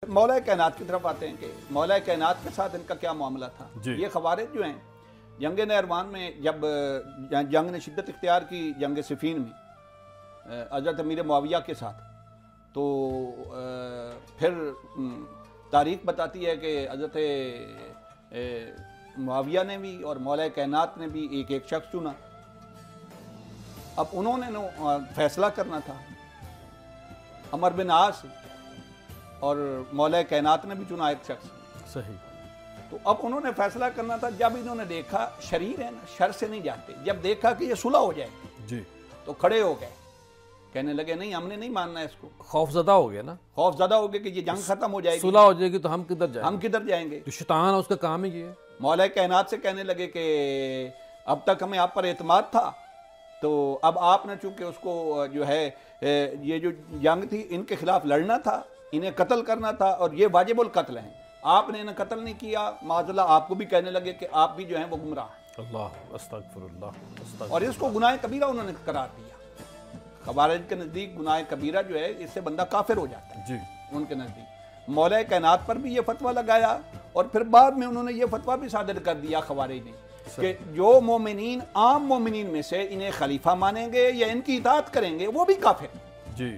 मौला कायनात की तरफ आते हैं कि मौला कायनात के साथ इनका क्या मामला था। ये खवारिज जो हैं जंग नहरवान में जब जंग ने शिद्दत इख्तियार की जंग सिफीन में हज़रत अमीर मुआविया के साथ, तो फिर तारीख बताती है कि हज़रत मुआविया ने भी और मौला कायनात ने भी एक एक शख्स चुना। अब उन्होंने फैसला करना था, अमर बिन आस और मौला कायनात ने भी चुना एक शख्स। सही। तो अब उन्होंने फैसला करना था, जब इन्होंने देखा शरीर है ना, शर से नहीं जाते, जब देखा कि ये सुलह हो जाएगी जी, तो खड़े हो गए, कहने लगे नहीं हमने नहीं मानना इसको। खौफजदा हो गया ना, खौफजदा हो गए कि ये जंग खत्म हो जाएगी, सुलह हो जाएगी तो हम किधर जाएंगे, हम किधर जाएंगे। तो शैतान है उसका काम ही ये। मौला कायनात से कहने लगे कि अब तक हमें आप पर एतमाद था, तो अब आपने चूंकि उसको जो है ये जो जंग थी इनके खिलाफ लड़ना था, इन्हें कत्ल करना था और ये वाजिबुल कत्ल हैं, आपने इन्हें कत्ल नहीं किया। माज़अल्लाह आपको भी कहने लगे कि आप भी जो हैं वो गुमराह हैं। अल्लाह अस्तगफिरुल्लाह। और इसको गुनाह कबीरा उन्होंने करार दिया। खवारिज के नज़दीक गुनाह कबीरा जो है इससे बंदा काफिर हो जाता है जी, उनके नज़दीक। मौला कायनात पर भी ये फतवा लगाया और फिर बाद में उन्होंने ये फतवा भी सादर कर दिया खवारिज ने कि जो मोमिनीन आम मोमिनीन में से इन्हें खलीफा मानेंगे या इनकी इताअत करेंगे वो भी काफिर। जी।